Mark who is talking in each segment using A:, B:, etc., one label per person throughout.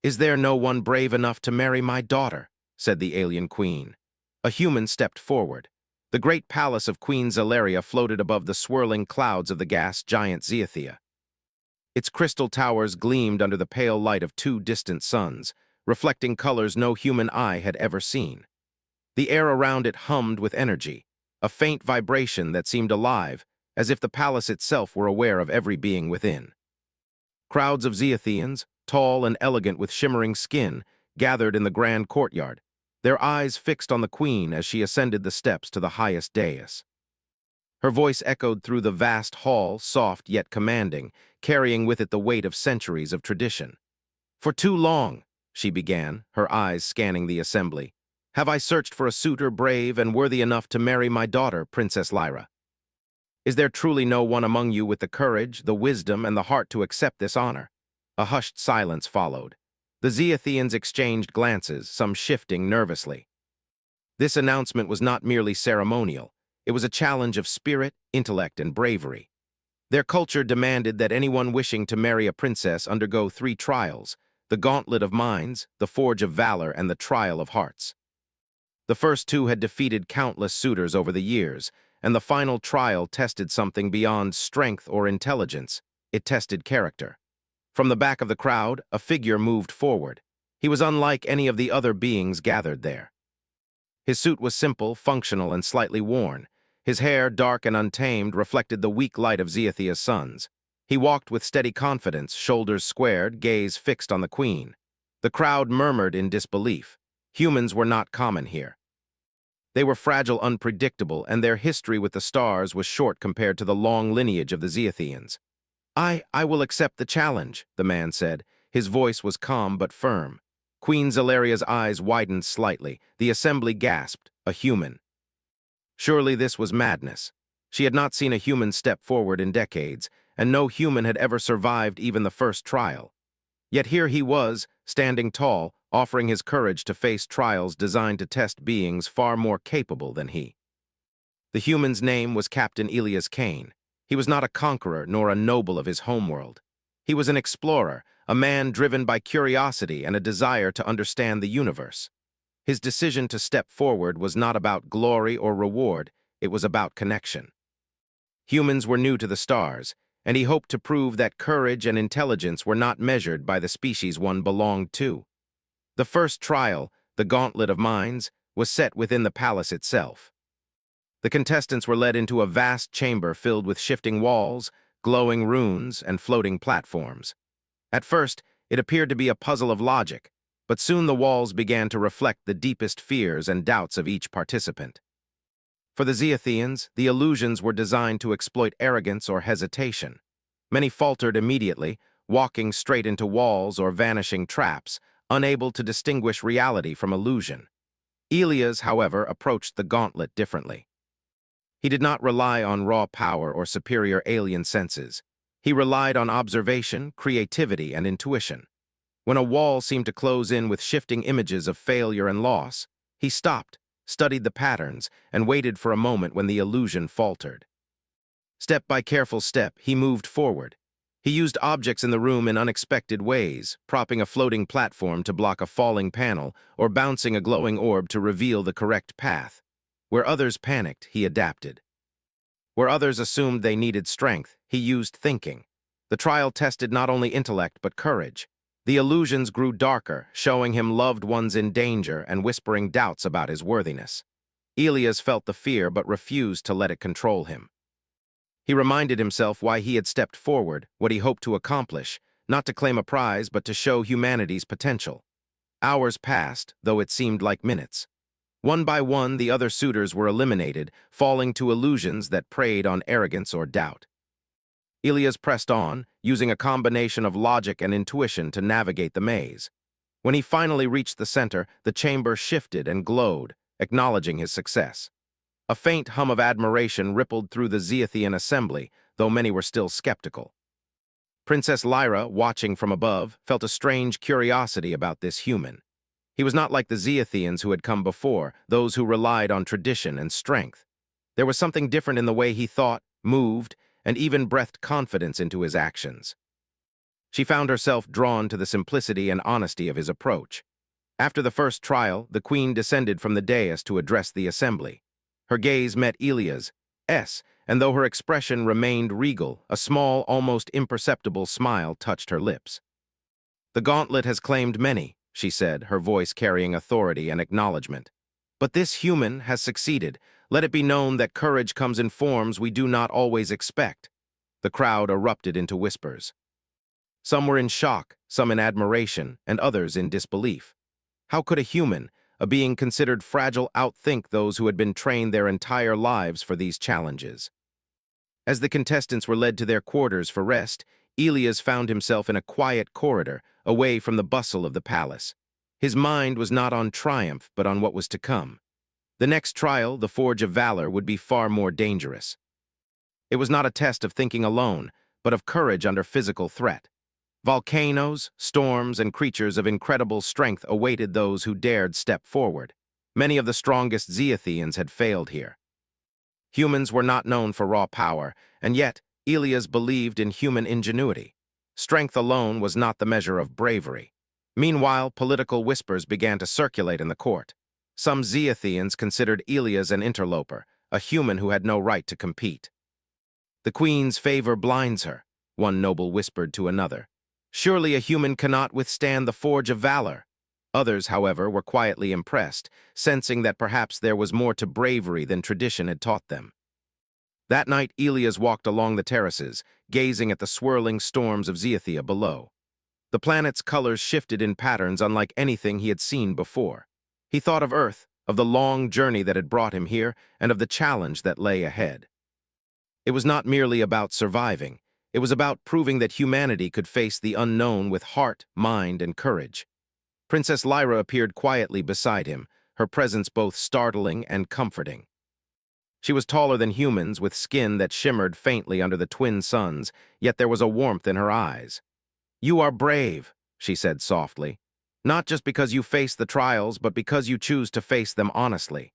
A: "Is there no one brave enough to marry my daughter?" said the alien queen. A human stepped forward. The great palace of Queen Zelaria floated above the swirling clouds of the gas giant Zeathia. Its crystal towers gleamed under the pale light of two distant suns, reflecting colors no human eye had ever seen. The air around it hummed with energy, a faint vibration that seemed alive, as if the palace itself were aware of every being within. Crowds of Zeathians, tall and elegant with shimmering skin, gathered in the grand courtyard, their eyes fixed on the queen as she ascended the steps to the highest dais. Her voice echoed through the vast hall, soft yet commanding, carrying with it the weight of centuries of tradition. "For too long," she began, her eyes scanning the assembly, "have I searched for a suitor brave and worthy enough to marry my daughter, Princess Lyra. Is there truly no one among you with the courage, the wisdom, and the heart to accept this honor?" A hushed silence followed. The Zeathians exchanged glances, some shifting nervously. This announcement was not merely ceremonial. It was a challenge of spirit, intellect, and bravery. Their culture demanded that anyone wishing to marry a princess undergo 3 trials: the Gauntlet of Minds, the Forge of Valor, and the Trial of Hearts. The first 2 had defeated countless suitors over the years, and the final trial tested something beyond strength or intelligence. It tested character. From the back of the crowd, a figure moved forward. He was unlike any of the other beings gathered there. His suit was simple, functional, and slightly worn. His hair, dark and untamed, reflected the weak light of Zeathia's suns. He walked with steady confidence, shoulders squared, gaze fixed on the queen. The crowd murmured in disbelief. Humans were not common here. They were fragile, unpredictable, and their history with the stars was short compared to the long lineage of the Zeathians. I will accept the challenge," the man said. His voice was calm but firm. Queen Zelaria's eyes widened slightly. The assembly gasped. A human. Surely this was madness. She had not seen a human step forward in decades, and no human had ever survived even the first trial. Yet here he was, standing tall, offering his courage to face trials designed to test beings far more capable than he. The human's name was Captain Elias Kane. He was not a conqueror nor a noble of his homeworld. He was an explorer, a man driven by curiosity and a desire to understand the universe. His decision to step forward was not about glory or reward, it was about connection. Humans were new to the stars, and he hoped to prove that courage and intelligence were not measured by the species one belonged to. The first trial, the Gauntlet of Minds, was set within the palace itself. The contestants were led into a vast chamber filled with shifting walls, glowing runes, and floating platforms. At first, it appeared to be a puzzle of logic, but soon the walls began to reflect the deepest fears and doubts of each participant. For the Zeathians, the illusions were designed to exploit arrogance or hesitation. Many faltered immediately, walking straight into walls or vanishing traps, unable to distinguish reality from illusion. Elias, however, approached the gauntlet differently. He did not rely on raw power or superior alien senses. He relied on observation, creativity, and intuition. When a wall seemed to close in with shifting images of failure and loss, he stopped, studied the patterns, and waited for a moment when the illusion faltered. Step by careful step, he moved forward. He used objects in the room in unexpected ways, propping a floating platform to block a falling panel or bouncing a glowing orb to reveal the correct path. Where others panicked, he adapted. Where others assumed they needed strength, he used thinking. The trial tested not only intellect but courage. The illusions grew darker, showing him loved ones in danger and whispering doubts about his worthiness. Elias felt the fear but refused to let it control him. He reminded himself why he had stepped forward, what he hoped to accomplish, not to claim a prize but to show humanity's potential. Hours passed, though it seemed like minutes. One by one, the other suitors were eliminated, falling to illusions that preyed on arrogance or doubt. Elias pressed on, using a combination of logic and intuition to navigate the maze. When he finally reached the center, the chamber shifted and glowed, acknowledging his success. A faint hum of admiration rippled through the Zeathian assembly, though many were still skeptical. Princess Lyra, watching from above, felt a strange curiosity about this human. He was not like the Zeathians who had come before, those who relied on tradition and strength. There was something different in the way he thought, moved, and even breathed confidence into his actions. She found herself drawn to the simplicity and honesty of his approach. After the first trial, the queen descended from the dais to address the assembly. Her gaze met Elia's, and though her expression remained regal, a small, almost imperceptible smile touched her lips. "The gauntlet has claimed many," she said, her voice carrying authority and acknowledgement. "But this human has succeeded. Let it be known that courage comes in forms we do not always expect." The crowd erupted into whispers. Some were in shock, some in admiration, and others in disbelief. How could a human, a being considered fragile, outthink those who had been trained their entire lives for these challenges? As the contestants were led to their quarters for rest, Elias found himself in a quiet corridor, away from the bustle of the palace. His mind was not on triumph, but on what was to come. The next trial, the Forge of Valor, would be far more dangerous. It was not a test of thinking alone, but of courage under physical threat. Volcanoes, storms, and creatures of incredible strength awaited those who dared step forward. Many of the strongest Zeathians had failed here. Humans were not known for raw power, and yet Elias believed in human ingenuity. Strength alone was not the measure of bravery. Meanwhile, political whispers began to circulate in the court. Some Zeathians considered Elias an interloper, a human who had no right to compete. "The queen's favor blinds her," one noble whispered to another. "Surely a human cannot withstand the Forge of Valor." Others, however, were quietly impressed, sensing that perhaps there was more to bravery than tradition had taught them. That night, Elias walked along the terraces, gazing at the swirling storms of Zeathia below. The planet's colors shifted in patterns unlike anything he had seen before. He thought of Earth, of the long journey that had brought him here, and of the challenge that lay ahead. It was not merely about surviving. It was about proving that humanity could face the unknown with heart, mind, and courage. Princess Lyra appeared quietly beside him, her presence both startling and comforting. She was taller than humans, with skin that shimmered faintly under the twin suns, yet there was a warmth in her eyes. "You are brave," she said softly. "Not just because you face the trials, but because you choose to face them honestly."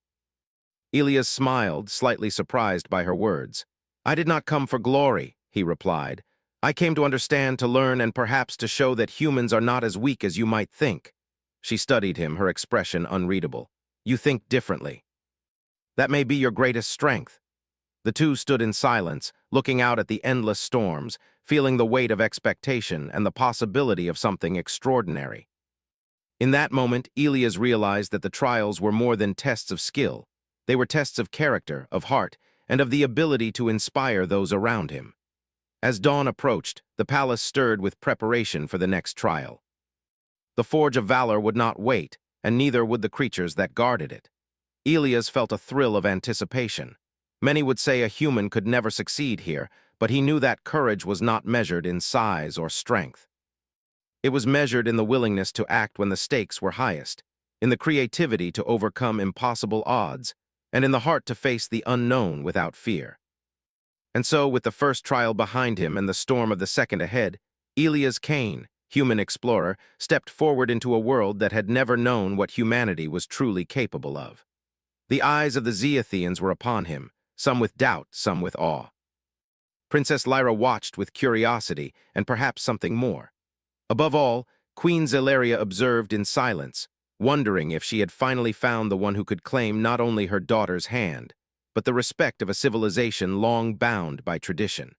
A: Elias smiled, slightly surprised by her words. "I did not come for glory," he replied. "I came to understand, to learn, and perhaps to show that humans are not as weak as you might think." She studied him, her expression unreadable. "You think differently. That may be your greatest strength." The two stood in silence, looking out at the endless storms, feeling the weight of expectation and the possibility of something extraordinary. In that moment, Elias realized that the trials were more than tests of skill. They were tests of character, of heart, and of the ability to inspire those around him. As dawn approached, the palace stirred with preparation for the next trial. The Forge of Valor would not wait, and neither would the creatures that guarded it. Elias felt a thrill of anticipation. Many would say a human could never succeed here, but he knew that courage was not measured in size or strength. It was measured in the willingness to act when the stakes were highest, in the creativity to overcome impossible odds, and in the heart to face the unknown without fear. And so, with the first trial behind him and the storm of the second ahead, Elias Kane, human explorer, stepped forward into a world that had never known what humanity was truly capable of. The eyes of the Zeathians were upon him, some with doubt, some with awe. Princess Lyra watched with curiosity and perhaps something more. Above all, Queen Zelaria observed in silence, wondering if she had finally found the one who could claim not only her daughter's hand, but the respect of a civilization long bound by tradition.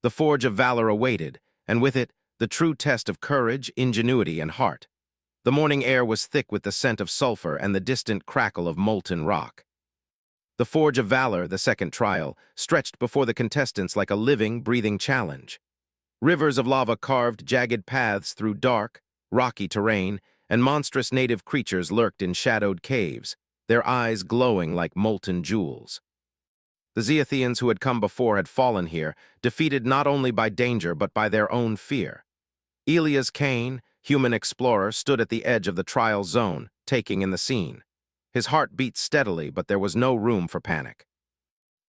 A: The Forge of Valor awaited, and with it, the true test of courage, ingenuity, and heart. The morning air was thick with the scent of sulfur and the distant crackle of molten rock. The Forge of Valor, the second trial, stretched before the contestants like a living, breathing challenge. Rivers of lava carved jagged paths through dark, rocky terrain, and monstrous native creatures lurked in shadowed caves, their eyes glowing like molten jewels. The Zeathians who had come before had fallen here, defeated not only by danger but by their own fear. Elias Kane, human explorer, stood at the edge of the trial zone, taking in the scene. His heart beat steadily, but there was no room for panic.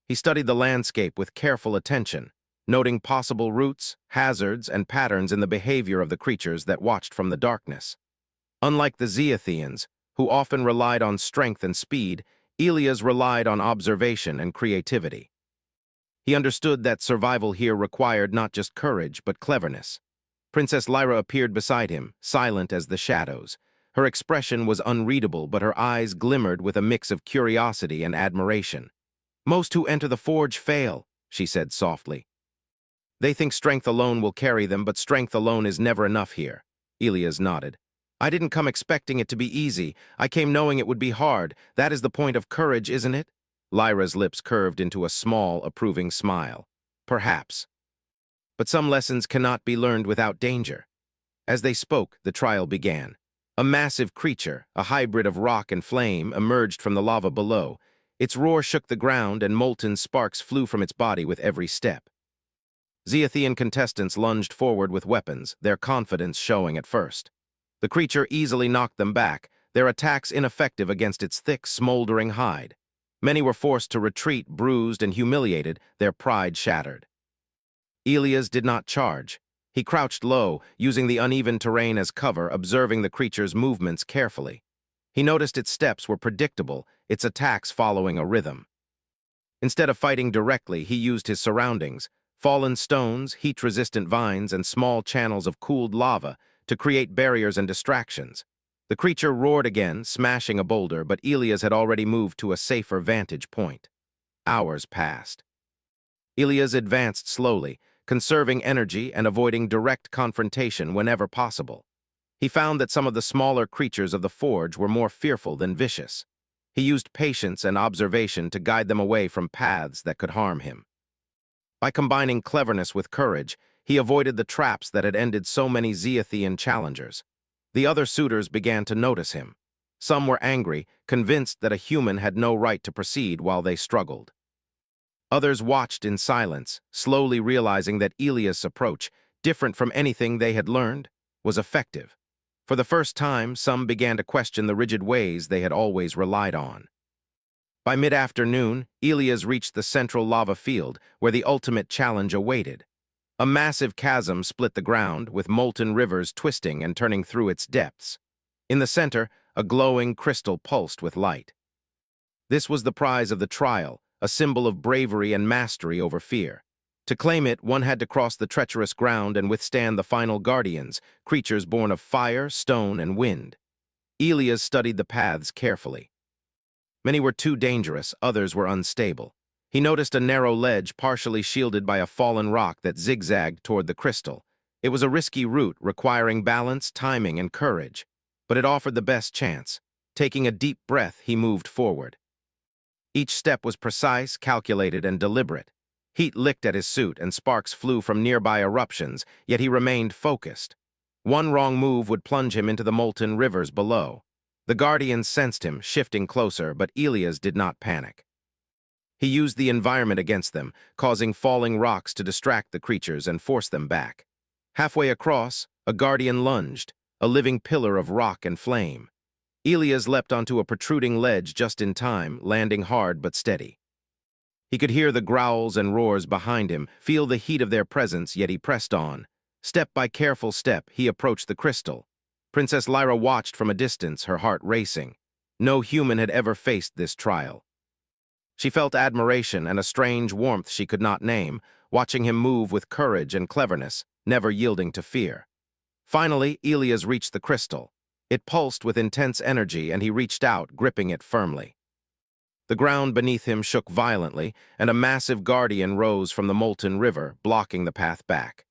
A: He studied the landscape with careful attention, noting possible routes, hazards, and patterns in the behavior of the creatures that watched from the darkness. Unlike the Zeathians, who often relied on strength and speed, Elias relied on observation and creativity. He understood that survival here required not just courage, but cleverness. Princess Lyra appeared beside him, silent as the shadows. Her expression was unreadable, but her eyes glimmered with a mix of curiosity and admiration. "Most who enter the forge fail," she said softly. "They think strength alone will carry them, but strength alone is never enough here." Elias nodded. "I didn't come expecting it to be easy. I came knowing it would be hard. That is the point of courage, isn't it?" Lyra's lips curved into a small, approving smile. "Perhaps. But some lessons cannot be learned without danger." As they spoke, the trial began. A massive creature, a hybrid of rock and flame, emerged from the lava below. Its roar shook the ground, and molten sparks flew from its body with every step. Ziathian contestants lunged forward with weapons, their confidence showing at first. The creature easily knocked them back, their attacks ineffective against its thick, smoldering hide. Many were forced to retreat, bruised and humiliated, their pride shattered. Elias did not charge. He crouched low, using the uneven terrain as cover, observing the creature's movements carefully. He noticed its steps were predictable, its attacks following a rhythm. Instead of fighting directly, he used his surroundings, fallen stones, heat-resistant vines, and small channels of cooled lava to create barriers and distractions. The creature roared again, smashing a boulder, but Elias had already moved to a safer vantage point. Hours passed. Elias advanced slowly, conserving energy and avoiding direct confrontation whenever possible. He found that some of the smaller creatures of the forge were more fearful than vicious. He used patience and observation to guide them away from paths that could harm him. By combining cleverness with courage, he avoided the traps that had ended so many Ziathian challengers. The other suitors began to notice him. Some were angry, convinced that a human had no right to proceed while they struggled. Others watched in silence, slowly realizing that Elias' approach, different from anything they had learned, was effective. For the first time, some began to question the rigid ways they had always relied on. By mid-afternoon, Elias reached the central lava field, where the ultimate challenge awaited. A massive chasm split the ground, with molten rivers twisting and turning through its depths. In the center, a glowing crystal pulsed with light. This was the prize of the trial, a symbol of bravery and mastery over fear. To claim it, one had to cross the treacherous ground and withstand the final guardians, creatures born of fire, stone, and wind. Elias studied the paths carefully. Many were too dangerous, others were unstable. He noticed a narrow ledge partially shielded by a fallen rock that zigzagged toward the crystal. It was a risky route, requiring balance, timing, and courage. But it offered the best chance. Taking a deep breath, he moved forward. Each step was precise, calculated, and deliberate. Heat licked at his suit, and sparks flew from nearby eruptions, yet he remained focused. One wrong move would plunge him into the molten rivers below. The guardians sensed him, shifting closer, but Elias did not panic. He used the environment against them, causing falling rocks to distract the creatures and force them back. Halfway across, a guardian lunged, a living pillar of rock and flame. Elias leapt onto a protruding ledge just in time, landing hard but steady. He could hear the growls and roars behind him, feel the heat of their presence, yet he pressed on. Step by careful step, he approached the crystal. Princess Lyra watched from a distance, her heart racing. No human had ever faced this trial. She felt admiration and a strange warmth she could not name, watching him move with courage and cleverness, never yielding to fear. Finally, Elias reached the crystal. It pulsed with intense energy, and he reached out, gripping it firmly. The ground beneath him shook violently, and a massive guardian rose from the molten river, blocking the path back.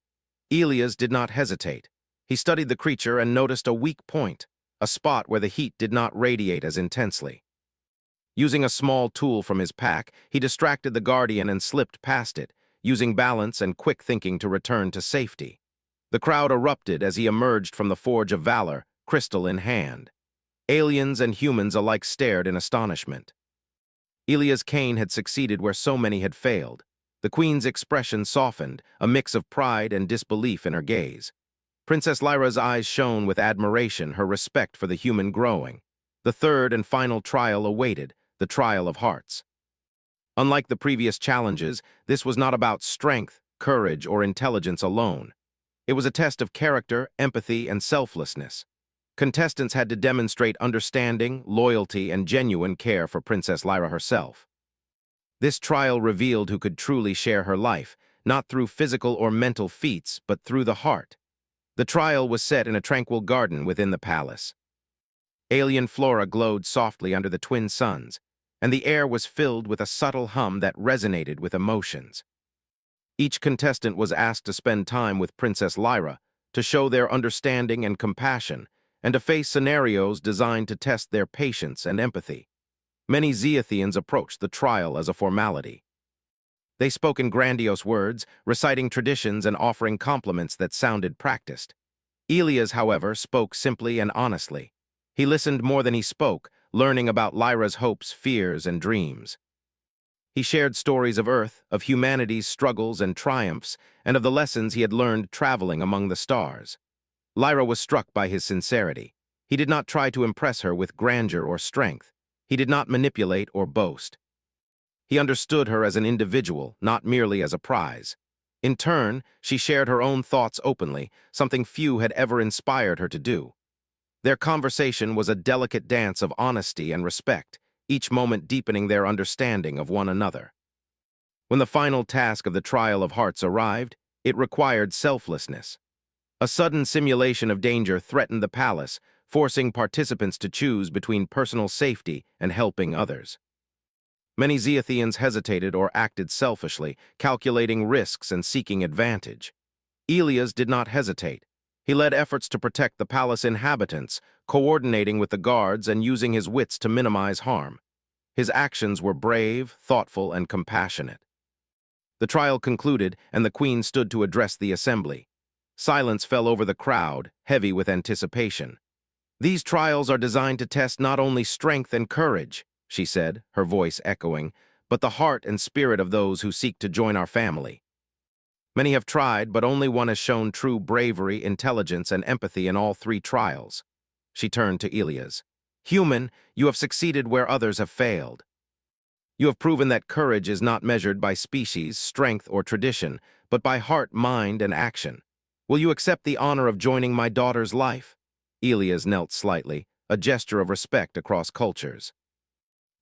A: Elias did not hesitate. He studied the creature and noticed a weak point, a spot where the heat did not radiate as intensely. Using a small tool from his pack, he distracted the guardian and slipped past it, using balance and quick thinking to return to safety. The crowd erupted as he emerged from the Forge of Valor, crystal in hand. Aliens and humans alike stared in astonishment. Elias Kane had succeeded where so many had failed. The queen's expression softened, a mix of pride and disbelief in her gaze. Princess Lyra's eyes shone with admiration, her respect for the human growing. The third and final trial awaited, the trial of hearts. Unlike the previous challenges, this was not about strength, courage, or intelligence alone. It was a test of character, empathy, and selflessness. Contestants had to demonstrate understanding, loyalty, and genuine care for Princess Lyra herself. This trial revealed who could truly share her life, not through physical or mental feats, but through the heart. The trial was set in a tranquil garden within the palace. Alien flora glowed softly under the twin suns, and the air was filled with a subtle hum that resonated with emotions. Each contestant was asked to spend time with Princess Lyra to show their understanding and compassion, and to face scenarios designed to test their patience and empathy. Many Zeathians approached the trial as a formality. They spoke in grandiose words, reciting traditions and offering compliments that sounded practiced. Elias, however, spoke simply and honestly. He listened more than he spoke, learning about Lyra's hopes, fears, and dreams. He shared stories of Earth, of humanity's struggles and triumphs, and of the lessons he had learned traveling among the stars. Lyra was struck by his sincerity. He did not try to impress her with grandeur or strength. He did not manipulate or boast. He understood her as an individual, not merely as a prize. In turn, she shared her own thoughts openly, something few had ever inspired her to do. Their conversation was a delicate dance of honesty and respect, each moment deepening their understanding of one another. When the final task of the Trial of Hearts arrived, it required selflessness. A sudden simulation of danger threatened the palace, forcing participants to choose between personal safety and helping others. Many Zeathians hesitated or acted selfishly, calculating risks and seeking advantage. Elias did not hesitate. He led efforts to protect the palace inhabitants, coordinating with the guards and using his wits to minimize harm. His actions were brave, thoughtful, and compassionate. The trial concluded, and the Queen stood to address the assembly. Silence fell over the crowd, heavy with anticipation. "These trials are designed to test not only strength and courage," she said, her voice echoing, "but the heart and spirit of those who seek to join our family. Many have tried, but only one has shown true bravery, intelligence, and empathy in all three trials." She turned to Elias. "Human, you have succeeded where others have failed. You have proven that courage is not measured by species, strength, or tradition, but by heart, mind, and action. Will you accept the honor of joining my daughter's life?" Elias knelt slightly, a gesture of respect across cultures.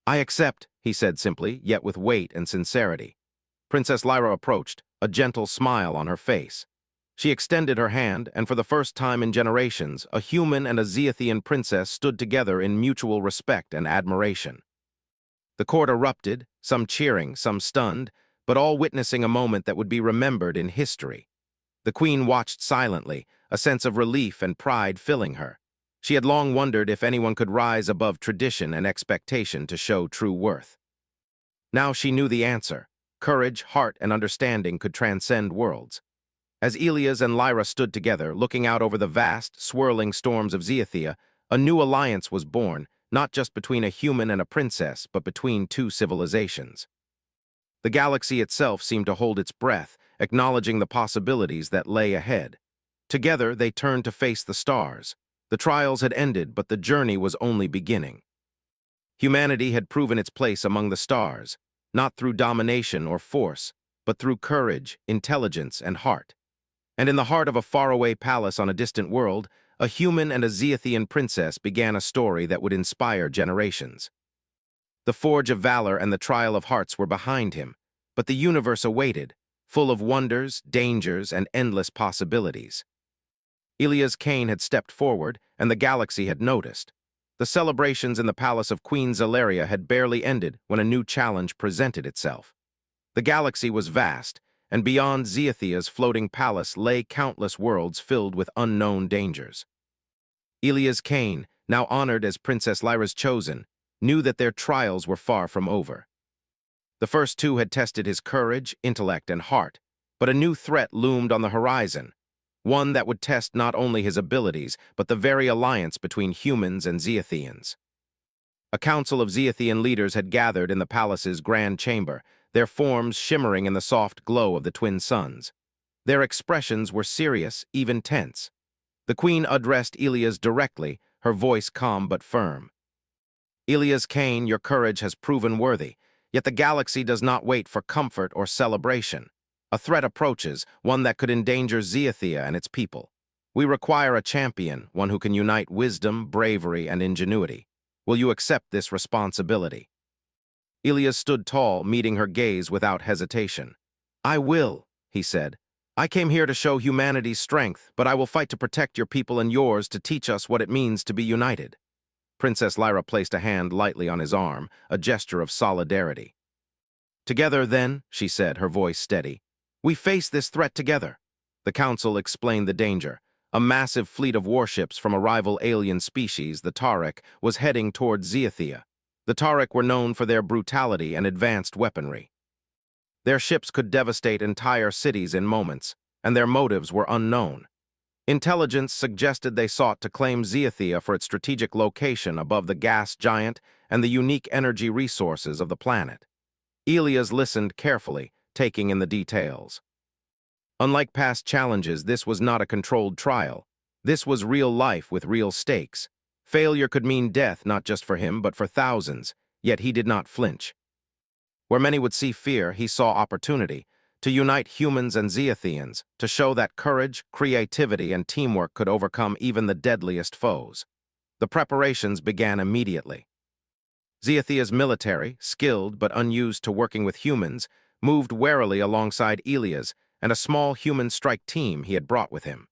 A: "I accept," he said simply, yet with weight and sincerity. Princess Lyra approached, a gentle smile on her face. She extended her hand, and for the first time in generations, a human and a Zeathian princess stood together in mutual respect and admiration. The court erupted, some cheering, some stunned, but all witnessing a moment that would be remembered in history. The Queen watched silently, a sense of relief and pride filling her. She had long wondered if anyone could rise above tradition and expectation to show true worth. Now she knew the answer. Courage, heart, and understanding could transcend worlds. As Elias and Lyra stood together, looking out over the vast, swirling storms of Zeathia, a new alliance was born, not just between a human and a princess, but between two civilizations. The galaxy itself seemed to hold its breath, acknowledging the possibilities that lay ahead. Together, they turned to face the stars. The trials had ended, but the journey was only beginning. Humanity had proven its place among the stars, not through domination or force, but through courage, intelligence, and heart. And in the heart of a faraway palace on a distant world, a human and a Zeathian princess began a story that would inspire generations. The Forge of Valor and the Trial of Hearts were behind him, but the universe awaited, full of wonders, dangers, and endless possibilities. Elias Kane had stepped forward, and the galaxy had noticed. The celebrations in the palace of Queen Zelaria had barely ended when a new challenge presented itself. The galaxy was vast, and beyond Zeathia's floating palace lay countless worlds filled with unknown dangers. Elias Kane, now honored as Princess Lyra's chosen, knew that their trials were far from over. The first two had tested his courage, intellect, and heart, but a new threat loomed on the horizon, one that would test not only his abilities, but the very alliance between humans and Zeathians. A council of Zeathian leaders had gathered in the palace's grand chamber, their forms shimmering in the soft glow of the twin suns. Their expressions were serious, even tense. The Queen addressed Elias directly, her voice calm but firm. "Elias Kane, your courage has proven worthy, yet the galaxy does not wait for comfort or celebration. A threat approaches, one that could endanger Zeathia and its people. We require a champion, one who can unite wisdom, bravery, and ingenuity. Will you accept this responsibility?" Elias stood tall, meeting her gaze without hesitation. "I will," he said. I came here to show humanity's strength, but I will fight to protect your people and yours to teach us what it means to be united. Princess Lyra placed a hand lightly on his arm, a gesture of solidarity. Together, then, she said, her voice steady, we face this threat together. The council explained the danger. A massive fleet of warships from a rival alien species, the Taric, was heading toward Zeathia. The Taric were known for their brutality and advanced weaponry. Their ships could devastate entire cities in moments, and their motives were unknown. Intelligence suggested they sought to claim Zeathia for its strategic location above the gas giant and the unique energy resources of the planet. Elias listened carefully, taking in the details. Unlike past challenges, this was not a controlled trial. This was real life with real stakes. Failure could mean death not just for him, but for thousands, yet he did not flinch. Where many would see fear, he saw opportunity to unite humans and Zeathians, to show that courage, creativity, and teamwork could overcome even the deadliest foes. The preparations began immediately. Zeathia's military, skilled but unused to working with humans, moved warily alongside Elias and a small human strike team he had brought with him.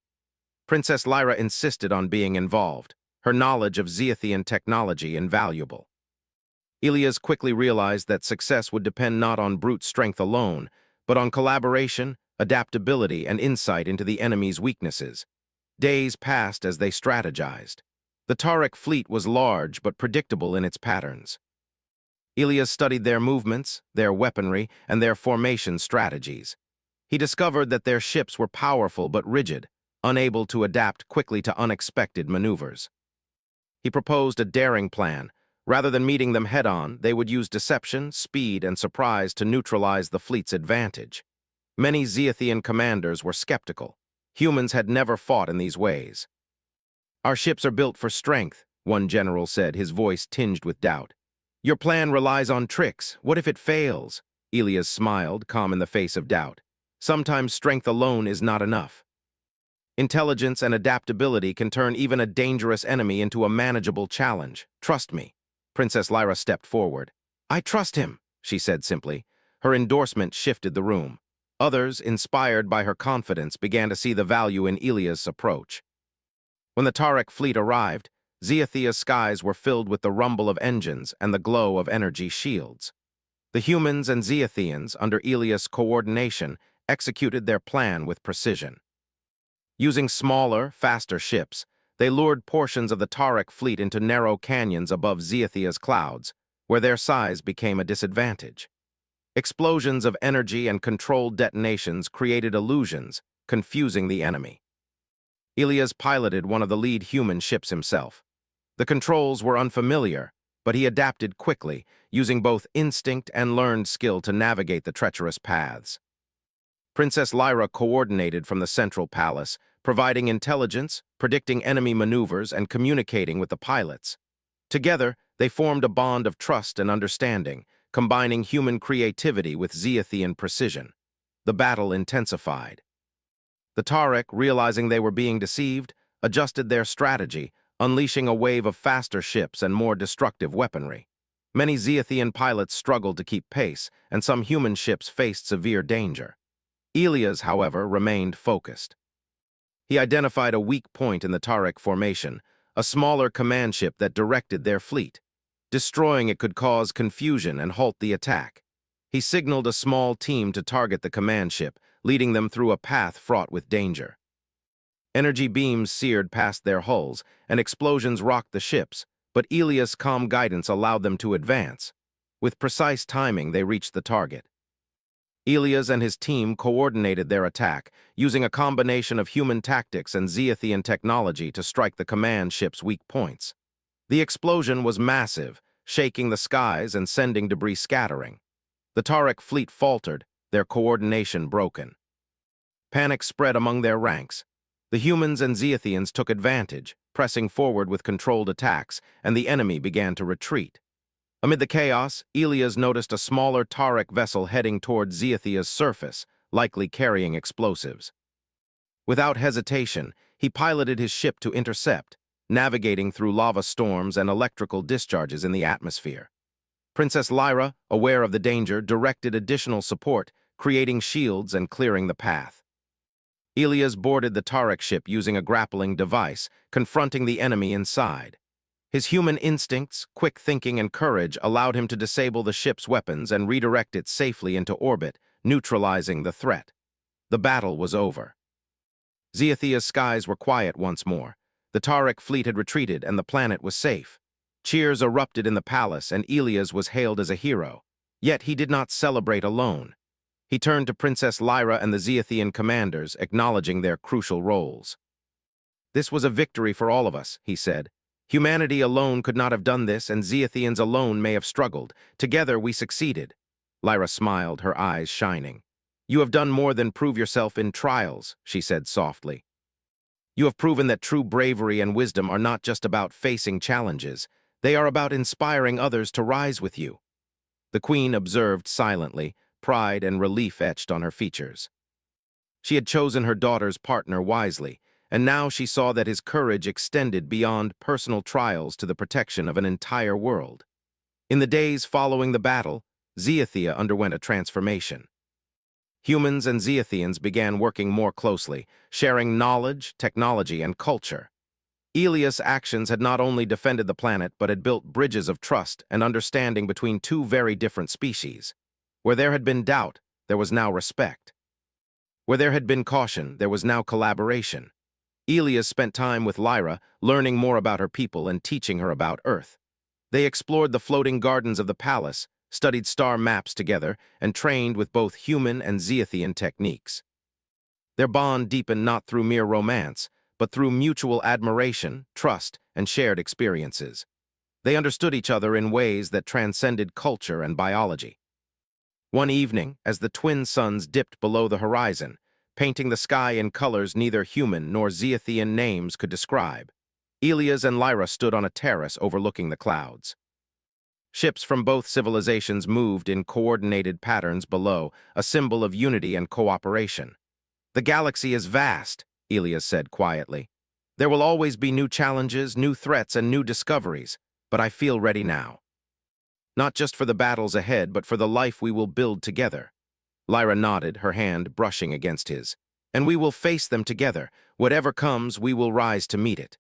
A: Princess Lyra insisted on being involved, her knowledge of Zeathian technology invaluable. Elias quickly realized that success would depend not on brute strength alone, but on collaboration, adaptability, and insight into the enemy's weaknesses. Days passed as they strategized. The Taric fleet was large but predictable in its patterns. Elias studied their movements, their weaponry, and their formation strategies. He discovered that their ships were powerful but rigid, unable to adapt quickly to unexpected maneuvers. He proposed a daring plan. Rather than meeting them head-on, they would use deception, speed, and surprise to neutralize the fleet's advantage. Many Zeathian commanders were skeptical. Humans had never fought in these ways. Our ships are built for strength, one general said, his voice tinged with doubt. Your plan relies on tricks. What if it fails? Elias smiled, calm in the face of doubt. Sometimes strength alone is not enough. Intelligence and adaptability can turn even a dangerous enemy into a manageable challenge. Trust me. Princess Lyra stepped forward. I trust him, she said simply. Her endorsement shifted the room. Others, inspired by her confidence, began to see the value in Elias' approach. When the Taric fleet arrived, Zeathia's skies were filled with the rumble of engines and the glow of energy shields. The humans and Zeathians, under Elias' coordination, executed their plan with precision. Using smaller, faster ships, they lured portions of the Taric fleet into narrow canyons above Zeathia's clouds, where their size became a disadvantage. Explosions of energy and controlled detonations created illusions, confusing the enemy. Elias piloted one of the lead human ships himself. The controls were unfamiliar, but he adapted quickly, using both instinct and learned skill to navigate the treacherous paths. Princess Lyra coordinated from the central palace, providing intelligence, predicting enemy maneuvers, and communicating with the pilots. Together, they formed a bond of trust and understanding, combining human creativity with Zeathian precision. The battle intensified. The Taric, realizing they were being deceived, adjusted their strategy, unleashing a wave of faster ships and more destructive weaponry. Many Zeathian pilots struggled to keep pace, and some human ships faced severe danger. Elias, however, remained focused. He identified a weak point in the Taric formation, a smaller command ship that directed their fleet. Destroying it could cause confusion and halt the attack. He signaled a small team to target the command ship, leading them through a path fraught with danger. Energy beams seared past their hulls, and explosions rocked the ships, but Elias' calm guidance allowed them to advance. With precise timing, they reached the target. Elias and his team coordinated their attack, using a combination of human tactics and Zeathian technology to strike the command ship's weak points. The explosion was massive, shaking the skies and sending debris scattering. The Taric fleet faltered, their coordination broken. Panic spread among their ranks. The humans and Zeathians took advantage, pressing forward with controlled attacks, and the enemy began to retreat. Amid the chaos, Elias noticed a smaller Taric vessel heading toward Zeathia's surface, likely carrying explosives. Without hesitation, he piloted his ship to intercept, navigating through lava storms and electrical discharges in the atmosphere. Princess Lyra, aware of the danger, directed additional support, creating shields and clearing the path. Elias boarded the Tariq ship using a grappling device, confronting the enemy inside. His human instincts, quick thinking, and courage allowed him to disable the ship's weapons and redirect it safely into orbit, neutralizing the threat. The battle was over. Ziathia's skies were quiet once more. The Tariq fleet had retreated and the planet was safe. Cheers erupted in the palace and Elias was hailed as a hero. Yet he did not celebrate alone. He turned to Princess Lyra and the Ziathian commanders, acknowledging their crucial roles. "This was a victory for all of us," he said. "Humanity alone could not have done this, and Ziathians alone may have struggled. Together we succeeded." Lyra smiled, her eyes shining. "You have done more than prove yourself in trials," she said softly. "You have proven that true bravery and wisdom are not just about facing challenges. They are about inspiring others to rise with you." The queen observed silently, pride and relief etched on her features. She had chosen her daughter's partner wisely, and now she saw that his courage extended beyond personal trials to the protection of an entire world. In the days following the battle, Ziathia underwent a transformation. Humans and Ziathians began working more closely, sharing knowledge, technology, and culture. Elias' actions had not only defended the planet but had built bridges of trust and understanding between two very different species. Where there had been doubt, there was now respect. Where there had been caution, there was now collaboration. Elias spent time with Lyra, learning more about her people and teaching her about Earth. They explored the floating gardens of the palace, studied star maps together, and trained with both human and Ziathian techniques. Their bond deepened not through mere romance, but through mutual admiration, trust, and shared experiences. They understood each other in ways that transcended culture and biology. One evening, as the twin suns dipped below the horizon, painting the sky in colors neither human nor Ziathian names could describe, Elias and Lyra stood on a terrace overlooking the clouds. Ships from both civilizations moved in coordinated patterns below, a symbol of unity and cooperation. "The galaxy is vast," Elias said quietly. "There will always be new challenges, new threats, and new discoveries, but I feel ready now. Not just for the battles ahead, but for the life we will build together." Lyra nodded, her hand brushing against his. "And we will face them together. Whatever comes, we will rise to meet it.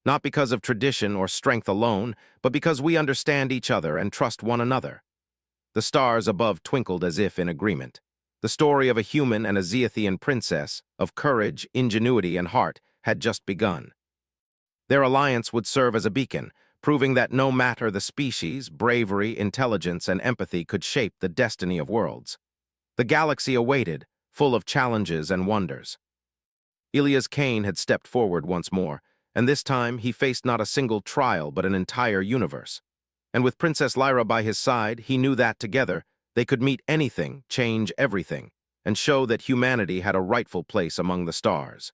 A: Not because of tradition or strength alone, but because we understand each other and trust one another." The stars above twinkled as if in agreement. The story of a human and a Ziathian princess, of courage, ingenuity, and heart, had just begun. Their alliance would serve as a beacon, proving that no matter the species, bravery, intelligence, and empathy could shape the destiny of worlds. The galaxy awaited, full of challenges and wonders. Elias Kane had stepped forward once more, and this time he faced not a single trial but an entire universe. And with Princess Lyra by his side, he knew that together they could meet anything, change everything, and show that humanity had a rightful place among the stars.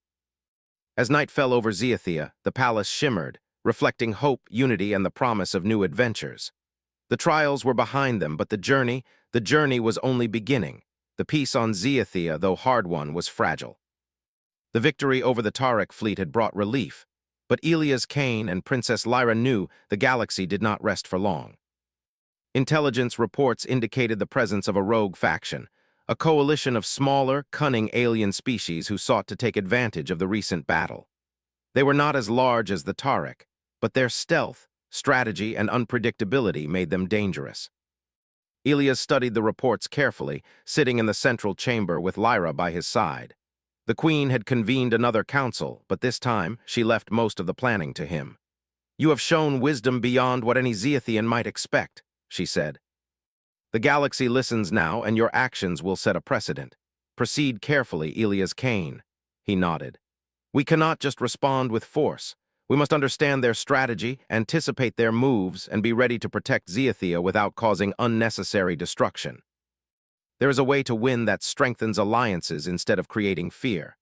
A: As night fell over Ziathia, the palace shimmered, reflecting hope, unity, and the promise of new adventures. The trials were behind them, but the journey was only beginning. The peace on Ziathia, though hard won, was fragile. The victory over the Tariq fleet had brought relief, but Elias Kane and Princess Lyra knew the galaxy did not rest for long. Intelligence reports indicated the presence of a rogue faction, a coalition of smaller, cunning alien species who sought to take advantage of the recent battle. They were not as large as the Tariq, but their stealth, strategy, and unpredictability made them dangerous. Elias studied the reports carefully, sitting in the central chamber with Lyra by his side. The queen had convened another council, but this time she left most of the planning to him. "You have shown wisdom beyond what any Ziathian might expect," she said. "The galaxy listens now, and your actions will set a precedent. Proceed carefully, Elias Kane." He nodded. "We cannot just respond with force. We must understand their strategy, anticipate their moves, and be ready to protect Ziathia without causing unnecessary destruction. There is a way to win that strengthens alliances instead of creating fear."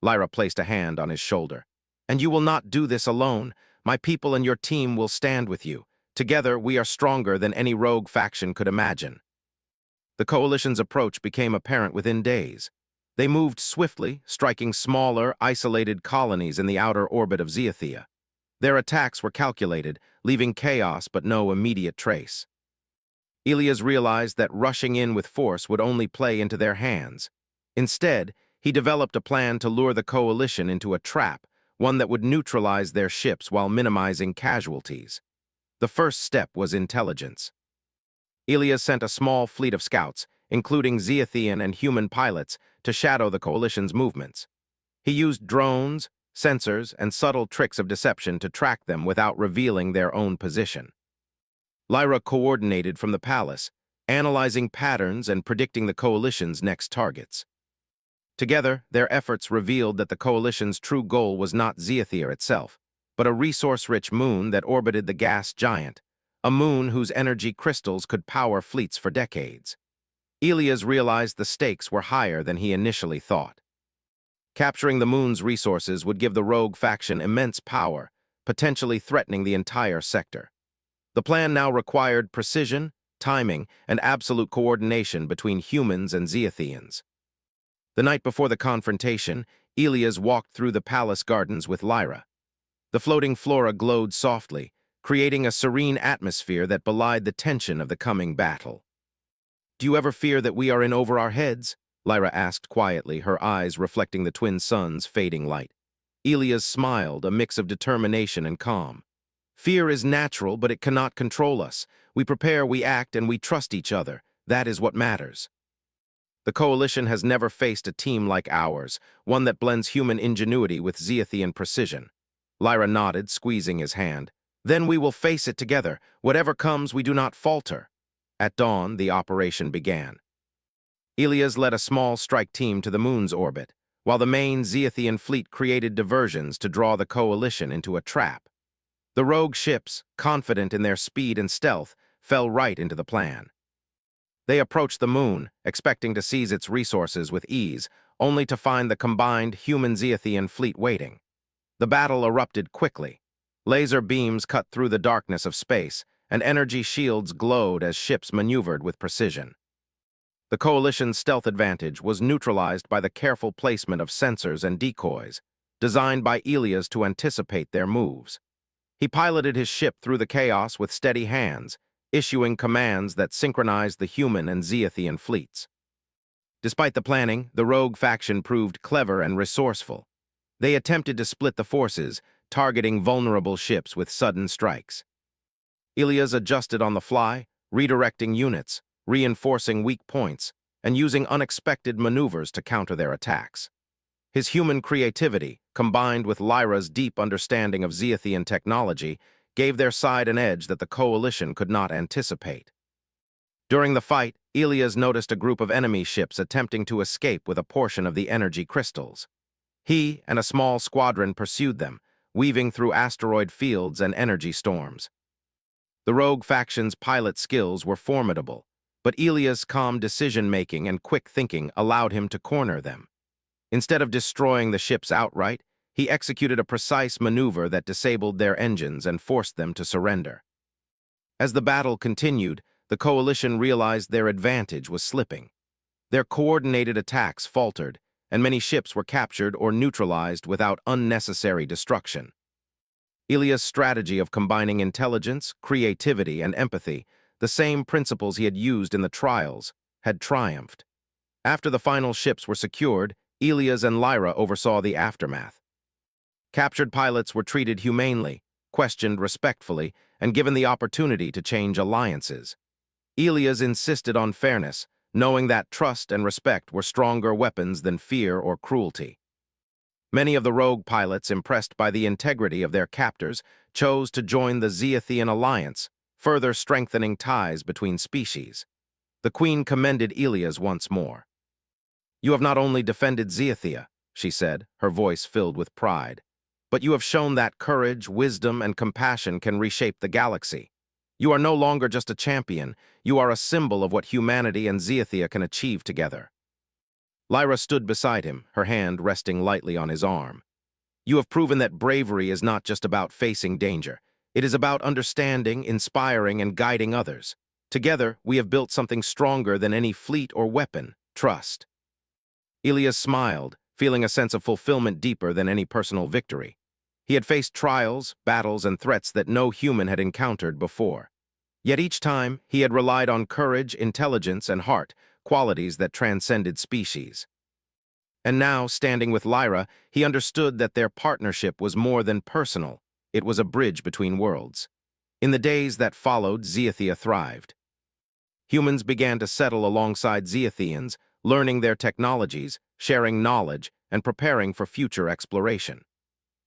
A: Lyra placed a hand on his shoulder. "And you will not do this alone. My people and your team will stand with you. Together, we are stronger than any rogue faction could imagine." The coalition's approach became apparent within days. They moved swiftly, striking smaller, isolated colonies in the outer orbit of Ziathia. Their attacks were calculated, leaving chaos but no immediate trace. Elias realized that rushing in with force would only play into their hands. Instead, he developed a plan to lure the coalition into a trap, one that would neutralize their ships while minimizing casualties. The first step was intelligence. Ilias sent a small fleet of scouts, including Zeathian and human pilots, to shadow the coalition's movements. He used drones, sensors, and subtle tricks of deception to track them without revealing their own position. Lyra coordinated from the palace, analyzing patterns and predicting the coalition's next targets. Together, their efforts revealed that the coalition's true goal was not Zeathia itself, but a resource-rich moon that orbited the gas giant, a moon whose energy crystals could power fleets for decades. Ilias realized the stakes were higher than he initially thought. Capturing the moon's resources would give the rogue faction immense power, potentially threatening the entire sector. The plan now required precision, timing, and absolute coordination between humans and Zeathians. The night before the confrontation, Ilias walked through the palace gardens with Lyra. The floating flora glowed softly, creating a serene atmosphere that belied the tension of the coming battle. "Do you ever fear that we are in over our heads?" Lyra asked quietly, her eyes reflecting the twin sun's fading light. Ilias smiled, a mix of determination and calm. "Fear is natural, but it cannot control us. We prepare, we act, and we trust each other. That is what matters." The coalition has never faced a team like ours, one that blends human ingenuity with Zeathian precision. Lyra nodded, squeezing his hand. "Then we will face it together. Whatever comes, we do not falter." At dawn, the operation began. Ilias led a small strike team to the moon's orbit, while the main Zeathian fleet created diversions to draw the coalition into a trap. The rogue ships, confident in their speed and stealth, fell right into the plan. They approached the moon, expecting to seize its resources with ease, only to find the combined human-Zeathian fleet waiting. The battle erupted quickly. Laser beams cut through the darkness of space, and energy shields glowed as ships maneuvered with precision. The coalition's stealth advantage was neutralized by the careful placement of sensors and decoys, designed by Ilias to anticipate their moves. He piloted his ship through the chaos with steady hands, issuing commands that synchronized the human and Zeathian fleets. Despite the planning, the rogue faction proved clever and resourceful. They attempted to split the forces, targeting vulnerable ships with sudden strikes. Ilias adjusted on the fly, redirecting units, reinforcing weak points, and using unexpected maneuvers to counter their attacks. His human creativity, combined with Lyra's deep understanding of Zeathian technology, gave their side an edge that the coalition could not anticipate. During the fight, Ilias noticed a group of enemy ships attempting to escape with a portion of the energy crystals. He and a small squadron pursued them, weaving through asteroid fields and energy storms. The rogue faction's pilot skills were formidable, but Ilias' calm decision-making and quick thinking allowed him to corner them. Instead of destroying the ships outright, he executed a precise maneuver that disabled their engines and forced them to surrender. As the battle continued, the coalition realized their advantage was slipping. Their coordinated attacks faltered, and many ships were captured or neutralized without unnecessary destruction. Ilias' strategy of combining intelligence, creativity, and empathy, the same principles he had used in the trials, had triumphed. After the final ships were secured, Ilias and Lyra oversaw the aftermath. Captured pilots were treated humanely, questioned respectfully, and given the opportunity to change alliances. Ilias insisted on fairness, knowing that trust and respect were stronger weapons than fear or cruelty. Many of the rogue pilots, impressed by the integrity of their captors, chose to join the Zeathian alliance, further strengthening ties between species. The queen commended Ilias once more. "You have not only defended Zeathia," she said, her voice filled with pride, "but you have shown that courage, wisdom, and compassion can reshape the galaxy. You are no longer just a champion, you are a symbol of what humanity and Zeathia can achieve together." Lyra stood beside him, her hand resting lightly on his arm. "You have proven that bravery is not just about facing danger. It is about understanding, inspiring, and guiding others. Together, we have built something stronger than any fleet or weapon: trust." Ilias smiled, feeling a sense of fulfillment deeper than any personal victory. He had faced trials, battles, and threats that no human had encountered before. Yet each time, he had relied on courage, intelligence, and heart, qualities that transcended species. And now, standing with Lyra, he understood that their partnership was more than personal. It was a bridge between worlds. In the days that followed, Xiathia thrived. Humans began to settle alongside Xiathians, learning their technologies, sharing knowledge, and preparing for future exploration.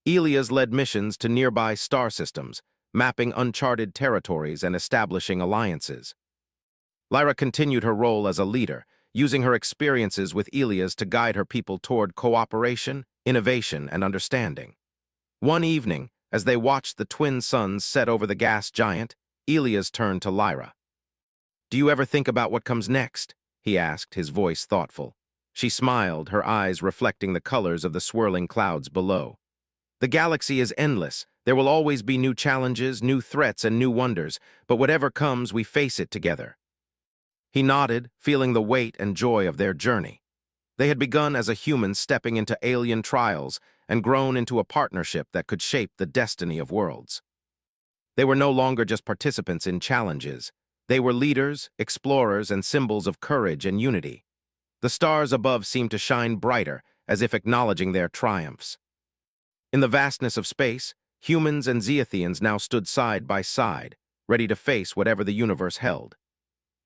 A: Elias led missions to nearby star systems, mapping uncharted territories and establishing alliances. Lyra continued her role as a leader, using her experiences with Elias to guide her people toward cooperation, innovation, and understanding. One evening, as they watched the twin suns set over the gas giant, Elias turned to Lyra. "Do you ever think about what comes next?" he asked, his voice thoughtful. She smiled, her eyes reflecting the colors of the swirling clouds below. "The galaxy is endless. There will always be new challenges, new threats, and new wonders, but whatever comes, we face it together." He nodded, feeling the weight and joy of their journey. They had begun as a human stepping into alien trials and grown into a partnership that could shape the destiny of worlds. They were no longer just participants in challenges. They were leaders, explorers, and symbols of courage and unity. The stars above seemed to shine brighter, as if acknowledging their triumphs. In the vastness of space, humans and Xiathians now stood side by side, ready to face whatever the universe held.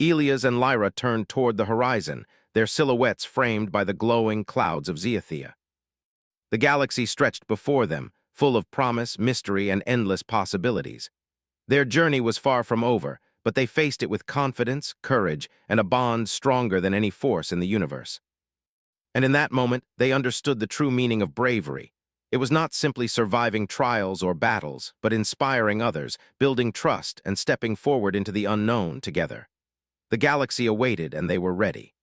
A: Elias and Lyra turned toward the horizon, their silhouettes framed by the glowing clouds of Xiathia. The galaxy stretched before them, full of promise, mystery, and endless possibilities. Their journey was far from over, but they faced it with confidence, courage, and a bond stronger than any force in the universe. And in that moment, they understood the true meaning of bravery. It was not simply surviving trials or battles, but inspiring others, building trust, and stepping forward into the unknown together. The galaxy awaited, and they were ready.